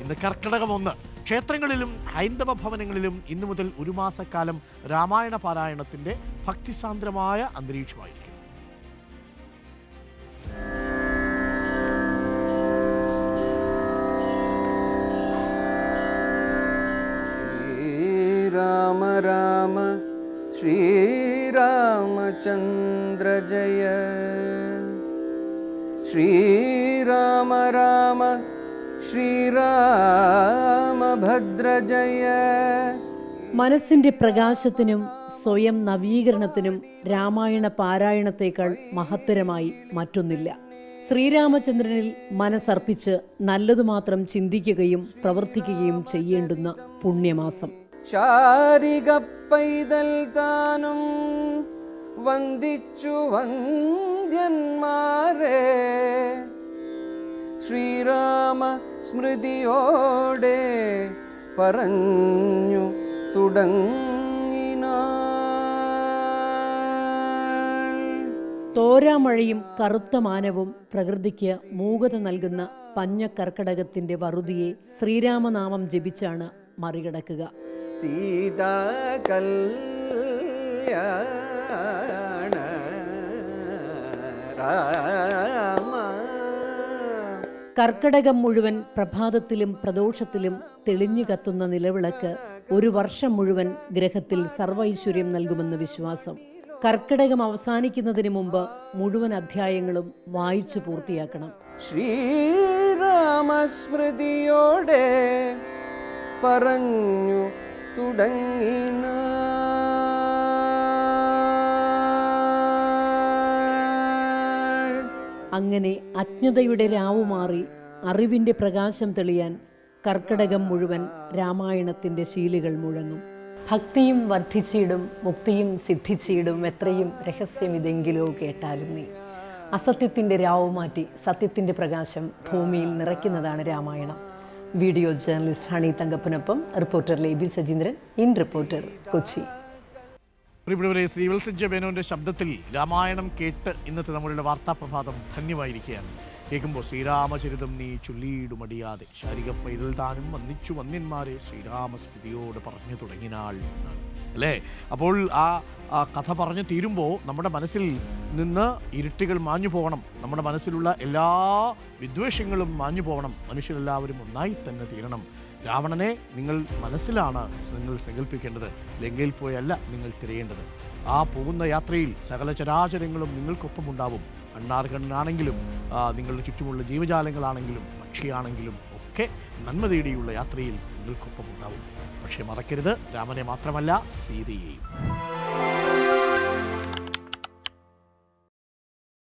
ഇന്ന് കർക്കിടകം 1. ക്ഷേത്രങ്ങളിലും ഹൈന്ദവ ഭവനങ്ങളിലും ഇന്നു മുതൽ ഒരു മാസക്കാലം രാമായണ പാരായണത്തിന്റെ ഭക്തിസാന്ദ്രമായ അന്തരീക്ഷമായിരിക്കും. ശ്രീരാമ രാമ ശ്രീരാമചന്ദ്ര ജയ, ശ്രീരാമ രാമ ശ്രീരാമഭദ്ര ജയ. മനസ്സിന്റെ പ്രകാശത്തിനും സ്വയം നവീകരണത്തിനും രാമായണ പാരായണത്തേക്കാൾ മഹത്തരമായി മറ്റൊന്നില്ല. ശ്രീരാമചന്ദ്രനിൽ മനസ്സർപ്പിച്ച് നല്ലതു മാത്രം ചിന്തിക്കുകയും പ്രവർത്തിക്കുകയും ചെയ്യേണ്ടുന്ന പുണ്യമാസം. ശാരിക പൈതൽ താനും വന്ദിച്ചു വന്ദ്യന്മാരെ, ശ്രീരാമ സ്മൃതിയോടെ പറഞ്ഞു തുടങ്ങിനാൾ. തോരാമഴയും കറുത്ത മാനവും പ്രകൃതിക്ക് മൂകത നൽകുന്ന പഞ്ഞക്കർക്കടകത്തിന്റെ വറുതിയെ ശ്രീരാമനാമം ജപിച്ചാണ് മറികടക്കുക. സീതാ കല്യാണ രാമ. കർക്കടകം മുഴുവൻ പ്രഭാതത്തിലും പ്രദോഷത്തിലും തെളിഞ്ഞു കത്തുന്ന നിലവിളക്ക് ഒരു വർഷം മുഴുവൻ ഗ്രഹത്തിൽ സർവൈശ്വര്യം നൽകുമെന്ന് വിശ്വാസം. കർക്കടകം അവസാനിക്കുന്നതിന് മുമ്പ് മുഴുവൻ അധ്യായങ്ങളും വായിച്ചു പൂർത്തിയാക്കണം. ശ്രീരാമസ്മൃതിയോടെ പറഞ്ഞു തുടങ്ങിന. അങ്ങനെ അജ്ഞതയുടെ രാവു മാറി അറിവിന്റെ പ്രകാശം തെളിയാൻ കർക്കടകം മുഴുവൻ രാമായണത്തിന്റെ ശീലുകൾ മുഴങ്ങും. ഭക്തിയും വർദ്ധിച്ചിടും, മുക്തിയും സിദ്ധിച്ചിടും, എത്രയും രഹസ്യമിതെങ്കിലോ കേട്ടാലും നീ. അസത്യത്തിന്റെ രാവു മാറ്റി സത്യത്തിന്റെ പ്രകാശം ഭൂമിയിൽ നിറയ്ക്കുന്നതാണ് രാമായണം. വീഡിയോ ജേർണലിസ്റ്റ് ഹണി തങ്കപ്പനൊപ്പം reporter Leby Sajeendran, in reporter, Kochi. പ്രിയപ്പെട്ടവരെ, ശ്രീ വിൽസൻ ബേനോന്റെ ശബ്ദത്തിൽ രാമായണം കേട്ട് ഇന്നത്തെ നമ്മളുടെ വാർത്താ പ്രഭാതം ധന്യമായിരിക്കുകയാണ്. കേൾക്കുമ്പോൾ ശ്രീരാമചരിതം നീ ചൊല്ലിയിടുമടിയാതെ, ശാരിക പൈതൽ താനും വന്നിച്ചു വന്യന്മാരെ ശ്രീരാമസ്മൃതിയോട് പറഞ്ഞു തുടങ്ങിനാൾ എന്നാണ് അല്ലേ. അപ്പോൾ ആ കഥ പറഞ്ഞു തീരുമ്പോൾ നമ്മുടെ മനസ്സിൽ നിന്ന് ഇരുട്ടുകൾ മാഞ്ഞു പോകണം, നമ്മുടെ മനസ്സിലുള്ള എല്ലാ വിദ്വേഷങ്ങളും മാഞ്ഞു പോകണം, മനുഷ്യരെല്ലാവരും ഒന്നായി തന്നെ തീരണം. രാവണനെ നിങ്ങൾ മനസ്സിലാണ് നിങ്ങൾ സങ്കല്പിക്കേണ്ടത്, ലങ്കയിൽ പോയല്ല നിങ്ങൾ തിരയേണ്ടത്. ആ പോകുന്ന യാത്രയിൽ സകല ചരാചരങ്ങളും നിങ്ങൾക്കൊപ്പം ഉണ്ടാവും. അണ്ണാർകണ്ണനാണെങ്കിലും നിങ്ങളുടെ ചുറ്റുമുള്ള ജീവജാലങ്ങളാണെങ്കിലും പക്ഷിയാണെങ്കിലും ഒക്കെ നന്മ തേടിയുള്ള യാത്രയിൽ നിങ്ങൾക്കൊപ്പം ഉണ്ടാവും. പക്ഷേ മറക്കരുത്, രാമനെ മാത്രമല്ല സീതയെയും.